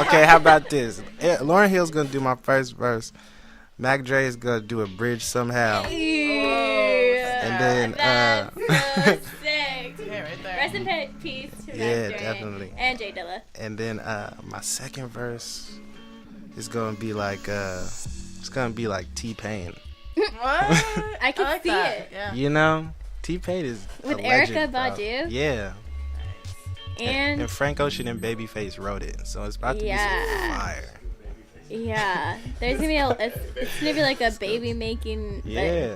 S6: Okay, how about this? Lauryn Hill's gonna do my first verse. Mac Dre is gonna do a bridge somehow, and then
S4: That's so sick.
S1: Yeah, right there.
S4: Rest in peace to
S6: Yeah,
S4: Mac Dre
S6: definitely.
S4: and Jay Dilla.
S6: and then my second verse is gonna be like T-Pain.
S1: What?
S4: I can
S1: like
S4: see
S1: that.
S4: it.
S1: Yeah.
S6: You know, T-Pain is
S4: With
S6: a legend,
S4: Erykah
S6: bro.
S4: Badu?
S6: Yeah.
S4: And
S6: And Frank Ocean and Babyface wrote it, so it's about to be some fire.
S4: yeah, there's gonna be it's gonna be like a baby making
S6: Yeah,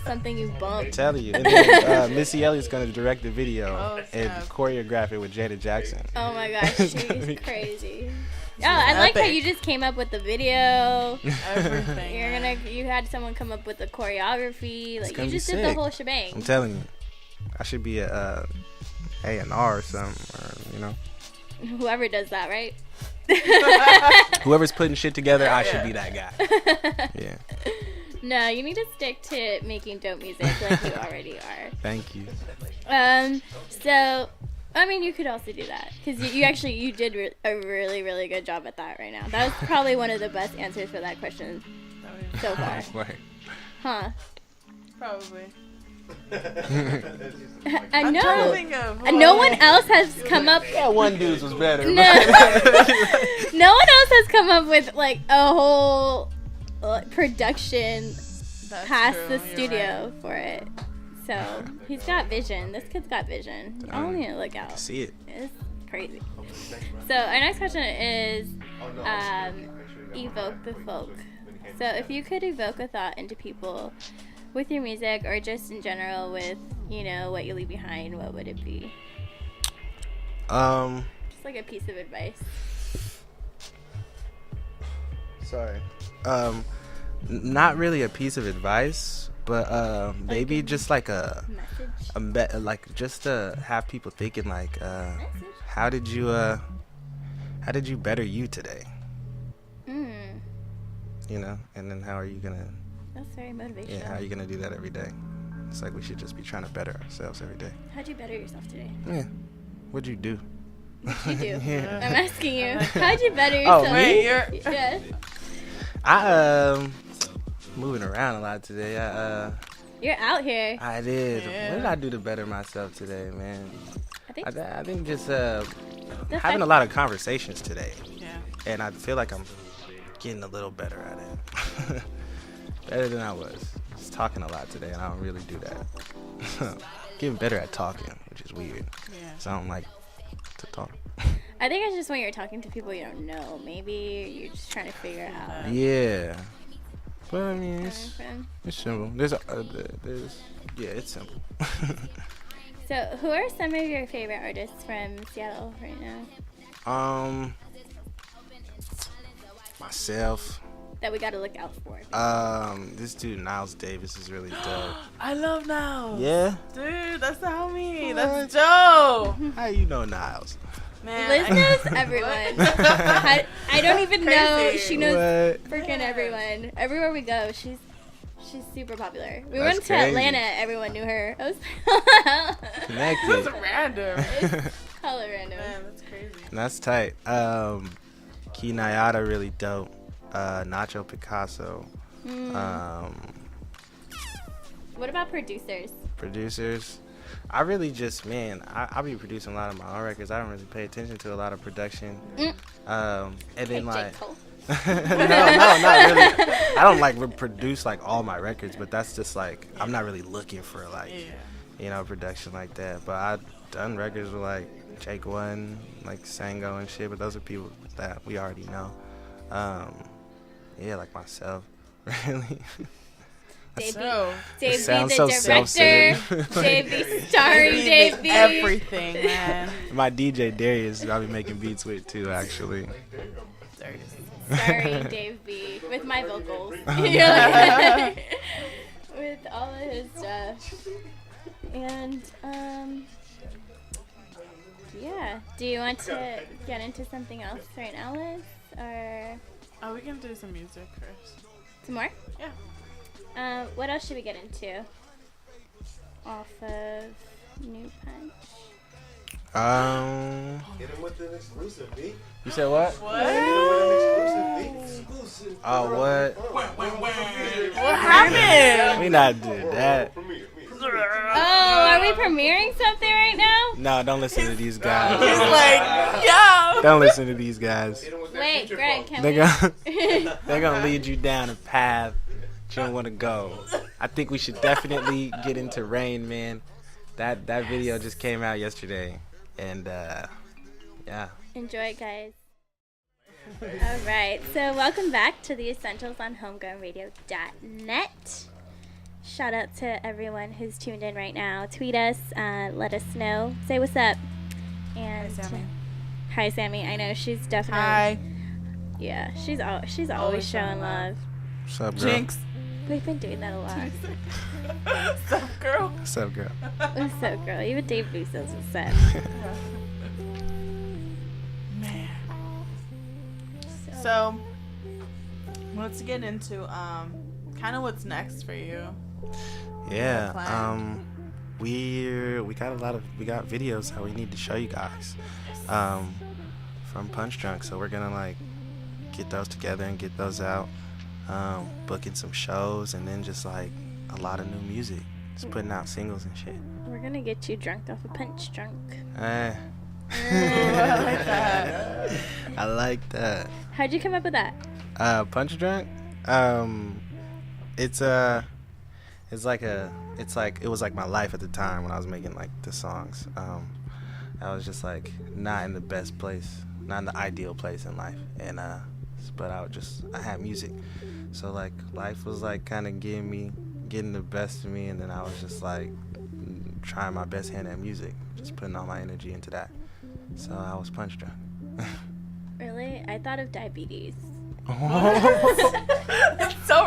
S4: something you
S6: I'm
S4: bump.
S6: telling you. And then, Missy Elliott's gonna direct the video
S1: Oh,
S6: and
S1: snap.
S6: choreograph it with Jada Jackson.
S4: Oh my gosh,
S6: It's gonna be
S4: she's crazy. Oh, I like how
S1: Epic.
S4: you just came up with the video.
S1: Everything.
S4: You had someone come up with the choreography. Like
S6: gonna
S4: you
S6: be
S4: just did the
S6: sick.
S4: whole
S6: I'm
S4: shebang.
S6: telling you, I should be a A&R or something, or, you know.
S4: Whoever does that, right?
S6: Whoever's putting shit together, I should be that guy. Yeah,
S4: No, you need to stick to making dope music like you already are.
S6: thank you.
S4: So, I mean, you could also do that because you did a really, really good job at that right now. That was probably one of the best answers for that question so far.
S6: Right.
S4: Huh?
S1: Probably.
S4: I
S1: I'm trying to
S4: know.
S1: think of who
S4: And no
S1: I-
S4: one else has come up.
S6: Yeah, one dude's was better.
S4: No. No one else has come up with like a whole production
S1: That's
S4: past
S1: true,
S4: the
S1: you're
S4: studio for it. So he's got vision. This kid's got vision. You all need to look out.
S6: See it.
S4: It's crazy. So our next question is evoke the folk. So if you could evoke a thought into people with your music or just in general with, you know, what you leave behind, what would it be? Just like a piece of advice.
S6: Sorry. Not really a piece of advice, but maybe just like
S4: Message.
S6: like just to have people thinking like, how did you better you today? You know, and then how are you gonna?
S4: That's very motivational.
S6: Yeah, how are you gonna do that every day? It's like we should just be trying to better ourselves every day.
S4: How'd you better yourself today?
S6: Yeah. What'd you do?
S4: What'd you do?
S6: Yeah.
S4: I'm asking you. How'd you better
S6: Oh,
S4: yourself?
S1: Wait, you're.
S4: Yeah.
S6: I moving around a lot today.
S4: You're out here.
S6: I did.
S1: Yeah.
S6: What did I do to better myself today, man?
S4: I think
S6: I think just
S4: the
S6: having
S4: fact-
S6: a lot of conversations today,
S1: Yeah.
S6: and I feel like I'm getting a little better at it. Better than I was. Just talking a lot today, and I don't really do that. Getting better at talking, which is weird.
S1: Yeah.
S6: So I don't like to talk.
S4: I think it's just when you're talking to people you don't know. Maybe you're just trying to figure out.
S6: Yeah. But I mean,
S4: Coming
S6: it's
S4: from.
S6: simple. Yeah, it's simple.
S4: So, who are some of your favorite artists from Seattle right now?
S6: Myself.
S4: that we gotta look out for?
S6: This dude Niles Davis is really dope.
S1: I love Niles.
S6: Yeah?
S1: Dude, that's the homie. That's dope.
S6: How you know Niles?
S1: Man,
S4: Liz knows everyone. I don't even know.
S1: Crazy.
S4: She knows
S6: What?
S4: freaking everyone. Everywhere we go, she's super popular. We
S6: That's
S4: went to
S6: crazy.
S4: Atlanta. Everyone knew her. I was
S1: That's
S6: Connected.
S1: random.
S4: hella random.
S1: Man, that's crazy.
S6: That's tight. Key Nayada really dope. Nacho Picasso.
S4: What about producers?
S6: Producers. I really just, I be producing a lot of my own records. I don't really pay attention to a lot of production. And then
S4: Like
S6: like,
S4: J. Cole.
S6: no, not really. I don't like produce like all my records, but that's just like, I'm not really looking for like, production like that. But I've done records with like Jake One, like Sango and shit, but those are people that we already know. Like myself, really.
S4: Dave B,
S6: sounds
S4: the
S6: so
S4: director.
S6: self-centered.
S4: Dave B, starring Dave B.
S1: Everything, man.
S6: My DJ Darius, I'll be making beats with too, actually.
S4: Starring Dave B. With my vocals. You're like, with all of his stuff. And, yeah. Do you want to get into something else right now, Liz? Or
S1: Oh, we can do some music first.
S4: some more?
S1: Yeah.
S4: What else should we get into? Off of New Punch.
S7: Hit him with an exclusive, B.
S6: You said what?
S1: What?
S7: Hit him with an exclusive, B.
S6: Oh, what?
S1: What happened?
S6: We not doing that.
S4: Oh, are we premiering something right now?
S6: No, don't listen to these guys.
S1: He's like, yo.
S6: Don't listen to these guys.
S7: Hit him with that
S4: Wait,
S7: feature
S4: Greg,
S7: phone.
S4: can
S6: They're gonna lead you down a path you don't want to go. I think we should definitely get into Rain Man. That video just came out yesterday, and yeah.
S4: enjoy it, guys. All right, so welcome back to the Essentials on HomeGrownRadio.net. Shout out to everyone who's tuned in right now. Tweet us, let us know, say what's up. And
S1: Hi, Sammy.
S4: Hi, Sammy. I know she's definitely.
S1: Hi.
S4: Yeah, she's always showing love.
S6: What's up, girl?
S1: Jinx.
S4: We've been doing that a lot.
S1: What's up, girl?
S6: What's up, girl?
S4: What's up, girl? Even Dave Booth says what's up.
S1: Man. So, let's get into kind of what's next for you.
S6: Yeah.
S1: Plan.
S6: We got videos that we need to show you guys. From Punch Drunk, so we're gonna like get those together and get those out. Booking some shows, and then just like a lot of new music, just putting out singles and shit.
S4: We're gonna get you drunk off a Punch Drunk.
S1: I like that.
S6: I like that.
S4: How'd you come up with that?
S6: Punch Drunk. It was like my life at the time when I was making like the songs. I was just like not in the best place, not in the ideal place in life, and but I had music, so like life was like kind of getting the best of me, and then I was just like trying my best hand at music, just putting all my energy into that. So I was Punch Drunk.
S4: Really? I thought of diabetes.
S1: So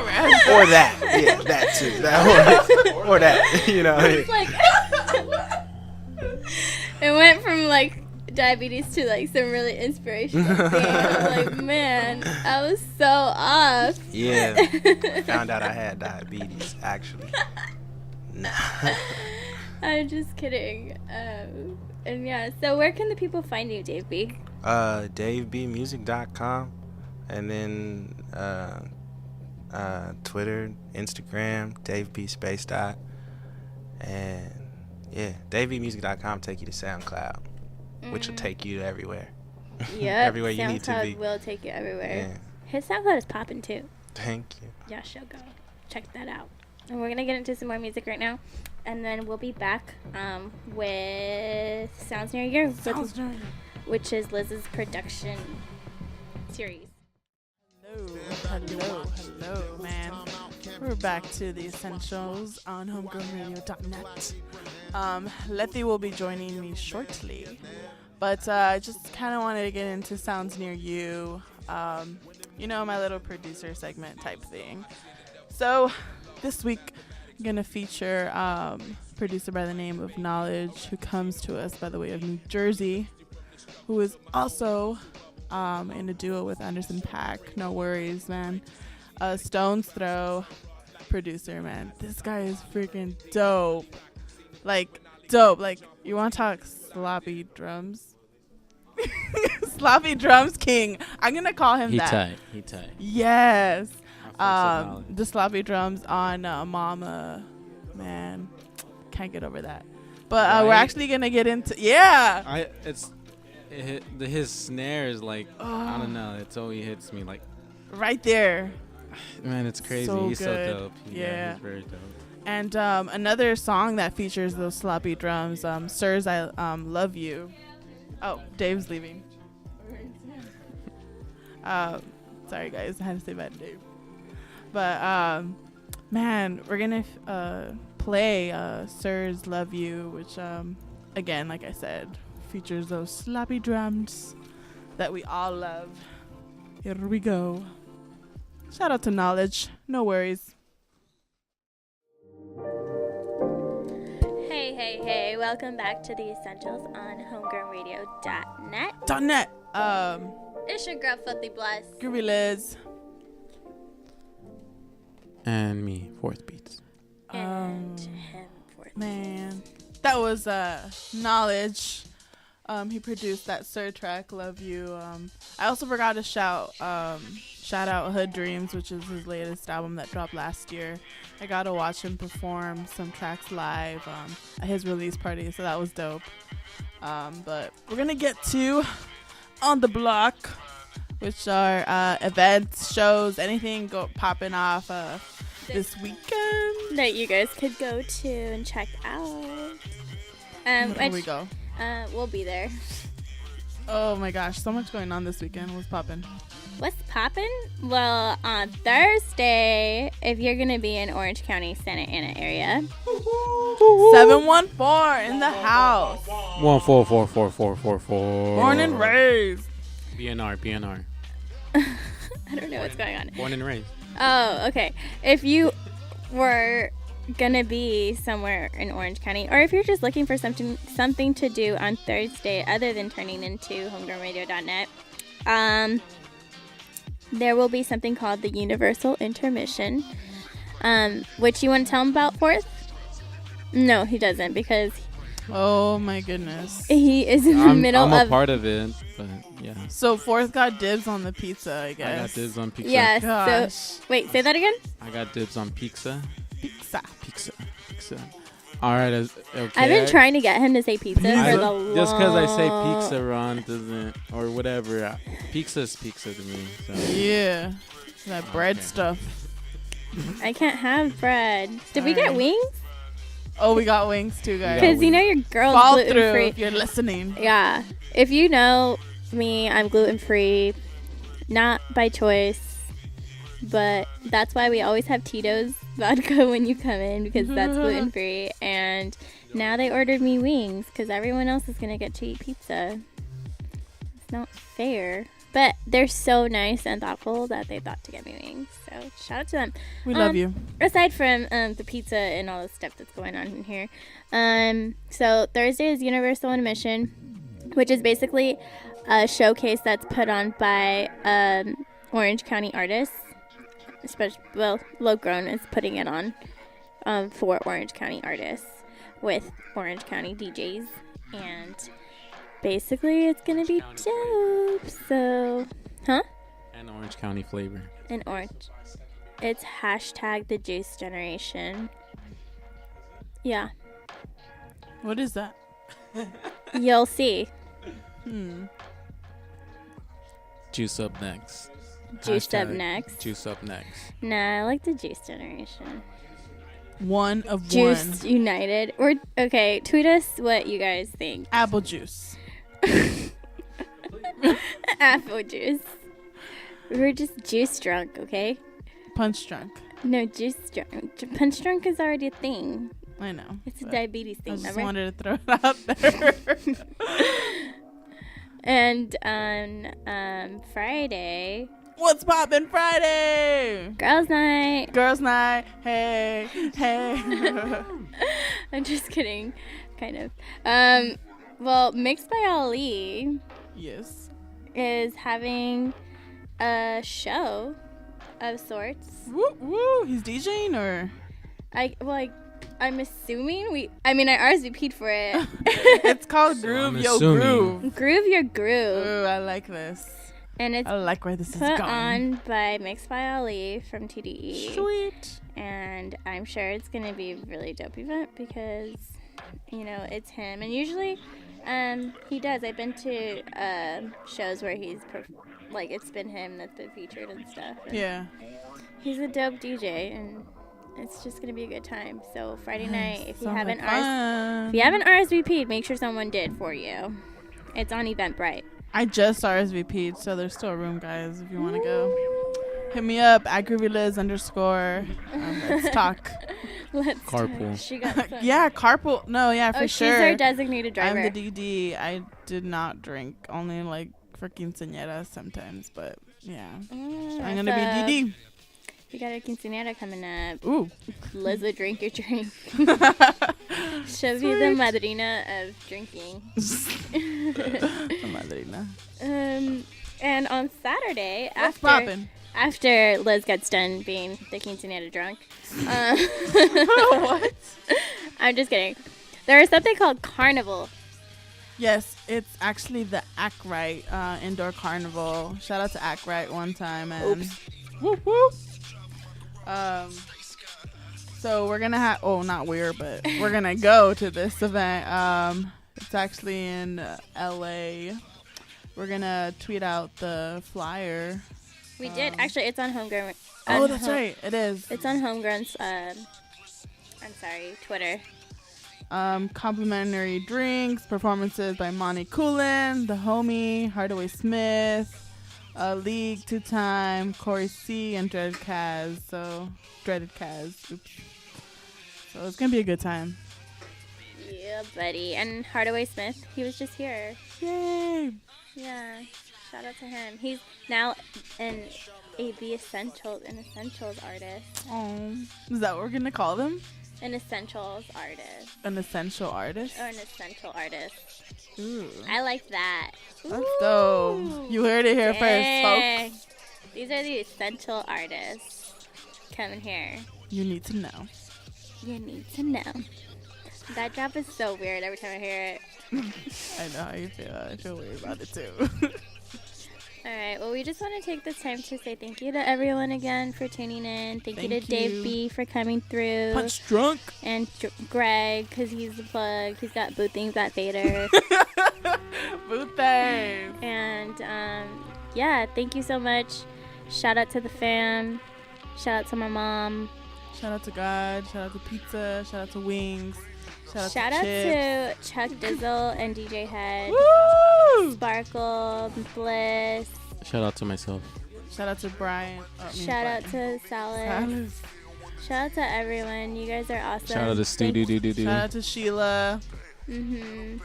S1: random.
S6: Or that, yeah, that too, that or that, you know.
S4: It's like it went from like diabetes to like some really inspirational thing. I was like, man, I was so off.
S6: Yeah, found out I had diabetes actually. Nah.
S4: I'm just kidding. And yeah, so where can the people find you, Dave B?
S6: DaveBmusic.com, and then Twitter, Instagram, Dave B space dot, and yeah, DaveBmusic.com take you to SoundCloud, which will take you everywhere.
S4: Yeah,
S6: Everywhere you need to be.
S4: SoundCloud will take you everywhere.
S6: Yeah.
S4: His SoundCloud is popping too.
S6: Thank you.
S4: Y'all should go check that out. And we're gonna get into some more music right now, and then we'll be back with Sounds Near You, which is Liz's production series.
S1: Hello, man. We're back to the Essentials on HomeGrownRadio.net. Letty will be joining me shortly, but I just kind of wanted to get into Sounds Near You. my little producer segment type thing. So this week I'm gonna feature producer by the name of Knowledge, who comes to us by the way of New Jersey, who is also in a duo with Anderson .Paak. No worries, man. Stone's Throw producer, man. This guy is freaking dope. Like, you want to talk sloppy drums? Sloppy drums king. I'm going to call him that.
S5: He tight.
S1: Yes. The sloppy drums on Mama. Man, can't get over that. But we're actually going to get into,
S5: his snare is like, I don't know, it's always hits me like
S1: right there.
S5: Man, it's crazy.
S1: So
S5: he's
S1: good.
S5: so dope.
S1: Yeah.
S5: He's very dope.
S1: And another song that features those sloppy drums, Sirs, I Love You. Oh, Dave's leaving. Sorry, guys. I had to say bye to Dave. But, man, we're going to play Sirs, Love You, which, again, like I said, features those sloppy drums that we all love. Here we go. Shout out to Knowledge. No worries.
S4: Hey, welcome back to The Essentials on HomeGrownRadio.net.
S1: .net.
S4: It's your girl, Filthy Bless.
S1: Groovy Liz.
S5: And me, Fourth Beats.
S4: And him, Fourth.
S1: Man, that was Knowledge. He produced that Sir track, Love You. I also forgot to shout out Hood Dreams, which is his latest album that dropped last year. I got to watch him perform some tracks live at his release party, so that was dope. But we're going to get to On the Block, which are events, shows, anything popping off this weekend
S4: that you guys could go to and check out.
S1: Where we go?
S4: We'll be there.
S1: Oh my gosh, so much going on this weekend. What's poppin'?
S4: What's poppin'? Well, on Thursday, if you're going to be in Orange County, Santa Ana area.
S1: 714 in the house.
S5: 1444444.
S1: Born and raised.
S5: BNR.
S4: I don't know what's going on.
S5: Born and raised.
S4: Oh, okay. If you were gonna be somewhere in Orange County, or if you're just looking for something to do on Thursday other than turning into HomeGrownRadio.net, there will be something called the Universal Intermission, which you want to tell him about, Fourth? No, he doesn't, because
S1: oh my goodness,
S4: he is in the middle of...
S5: I'm a part of it, but yeah.
S1: So Fourth got dibs on the pizza, I guess.
S5: I got dibs on pizza.
S4: Yes.
S1: Gosh.
S4: So wait, say that again.
S5: I got dibs on pizza.
S1: Pizza.
S5: All right. Okay.
S4: I've been trying to get him to say pizza for the long...
S5: Just because I say pizza, Ron doesn't, or whatever. Pizza's pizza to me. So.
S1: Yeah. That bread stuff.
S4: I can't have bread. Did we get wings?
S1: Oh, we got wings too, guys.
S4: Because you know your girl's
S1: Fall
S4: gluten
S1: through
S4: free.
S1: if you're listening.
S4: Yeah. If you know me, I'm gluten free. Not by choice. But that's why we always have Tito's vodka when you come in, because that's gluten free. And now they ordered me wings because everyone else is going to get to eat pizza. It's not fair. But they're so nice and thoughtful that they thought to get me wings. So shout out to them.
S1: We love you.
S4: Aside from the pizza and all the stuff that's going on in here. So Thursday is Universal Intermission, which is basically a showcase that's put on by Orange County artists. Low Grown is putting it on for Orange County artists with Orange County DJs. And basically it's going to be dope. So,
S5: And Orange County flavor.
S4: And orange. It's hashtag the Juice Generation. Yeah.
S1: What is that?
S4: You'll see.
S5: Juice up next.
S4: Juiced up next.
S5: Juice up next.
S4: Nah, I like the Juice Generation.
S1: One of
S4: Juice
S1: one.
S4: United. Okay, tweet us what you guys think.
S1: Apple juice.
S4: Apple juice. We're just juice drunk, okay?
S1: Punch drunk.
S4: No, juice drunk. Punch drunk is already a thing.
S1: I know.
S4: It's a diabetes thing,
S1: I just
S4: remember?
S1: wanted to throw it out there.
S4: And on Friday,
S1: What's poppin' Friday?
S4: Girls' night.
S1: Girls' night. Hey, hey.
S4: I'm just kidding, kind of. Well, Mixed by Ali
S1: Yes.
S4: is having a show of sorts.
S1: Woo woo. He's DJing or?
S4: I'm assuming I RSVP'd for it.
S1: It's called Groove
S5: I'm
S1: Yo
S5: assuming.
S1: Groove.
S4: Groove Your Groove.
S1: Ooh, I like this.
S4: And it's
S1: I like where this is
S4: put
S1: going.
S4: on by Mixed by Ali from TDE.
S1: Sweet.
S4: And I'm sure it's going to be a really dope event because, it's him. And usually he does. I've been to shows where it's been him that's been featured and stuff. And
S1: Yeah.
S4: he's a dope DJ, and it's just going to be a good time. So Friday night, if you
S1: Sounds
S4: haven't
S1: like fun.
S4: RSVP'd, make sure someone did for you. It's on Eventbrite.
S1: I just RSVP'd, so there's still room, guys, if you want to go. Hit me up, @GroovyLiz_. Let's talk.
S4: Let's
S5: Carpool.
S4: talk. She got some.
S1: Yeah, carpool. No, yeah, for
S4: she's
S1: sure.
S4: our designated driver.
S1: I'm the DD. I did not drink. Only like for quinceañeras sometimes, but yeah. I'm going to be DD.
S4: We got a quinceañera coming up.
S1: Ooh.
S4: Liz will drink your drink. She'll be the madrina of drinking.
S1: Madrina.
S4: And on Saturday,
S1: What's poppin'?
S4: after Liz gets done being the quinceañera drunk,
S1: What?
S4: I'm just kidding. There is something called Carnival.
S1: Yes, it's actually the Act Right indoor carnival. Shout out to Act Right one time. And
S4: Oops.
S1: Whoop, whoop. So we're gonna have but we're gonna go to this event. It's actually in LA. We're gonna tweet out the flyer.
S4: We did. Actually, it's on Homegrown.
S1: Oh, that's right. It is.
S4: It's on Homegrown's, Twitter.
S1: Complimentary drinks, performances by Monty Coolin, The Homie, Hardaway Smith, League 2-time, Corey C, and Dreaded Kaz. Oops. So it's gonna be a good time.
S4: Yeah, buddy. And Hardaway Smith, he was just here.
S1: Yay!
S4: Yeah, shout out to him. He's now an essentials artist.
S1: Oh, is that what we're gonna call them?
S4: An essentials artist.
S1: An essential artist?
S4: Or an essential artist.
S1: Ooh,
S4: I like that.
S1: that's dope. You heard it here first, folks.
S4: These are the essential artists. Coming here.
S1: You need to know.
S4: You need to know. That drop is so weird every time I hear it.
S1: I know how you feel. I feel weird about it too.
S4: Alright, well, we just want to take this time to say thank you to everyone again for tuning in. Thank you to Dave B for coming through.
S1: Punch drunk.
S4: And Greg, because he's the plug. He's got boo things at Vader.
S1: Boo things.
S4: And, yeah, thank you so much. Shout out to the fam. Shout out to my mom.
S1: Shout out to God. Shout out to pizza. Shout out to wings.
S4: Shout out to Chuck Dizzle and DJ Head.
S1: Woo!
S4: Sparkle, Bliss.
S5: Shout out to myself.
S1: Shout out to Brian.
S4: Shout out to Salas. Shout out to everyone. You guys are awesome.
S5: Shout out to Stu.
S1: Shout out to Sheila.
S4: Mm-hmm.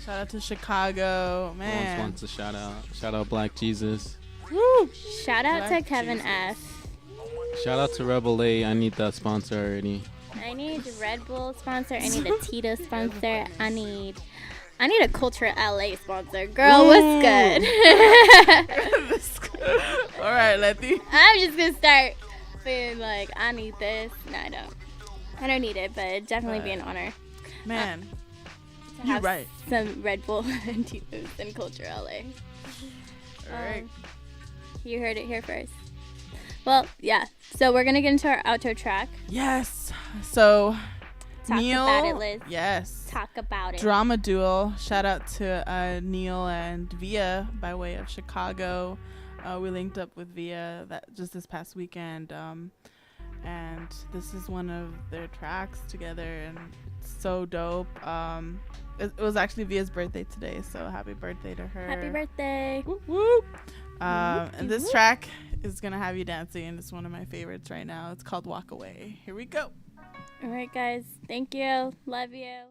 S1: Shout out to Chicago. Man.
S5: Wants a shout out. Shout out Black Jesus.
S1: Woo!
S4: Shout out
S1: Black
S4: to Kevin
S1: Jesus.
S4: F.
S5: Shout out to Rebel A. I need that sponsor already.
S4: I need Red Bull sponsor. I need a Tito sponsor. I need a Culture LA sponsor. Girl, what's good?
S1: All right, Letty.
S4: I'm just gonna start being like, I need this. No, I don't. I don't need it, but it'd definitely be an honor.
S1: Man,
S4: To
S1: you're
S4: have
S1: right.
S4: some Red Bull and Tito's in Culture LA.
S1: All right.
S4: You heard it here first. Well, yeah. So we're gonna get into our outro track.
S1: Yes. So,
S4: Talk
S1: Neil.
S4: about it, Liz.
S1: Yes.
S4: Talk about it.
S1: Drama duel. Shout out to Neil and Via by way of Chicago. We linked up with Via just this past weekend, and this is one of their tracks together, and it's so dope. It was actually Via's birthday today, so happy birthday to her.
S4: Happy birthday.
S1: Whoop, whoop. And this track is gonna have you dancing, and it's one of my favorites right now. It's called Walk Away. Here we go.
S4: All right, guys. Thank you. Love you.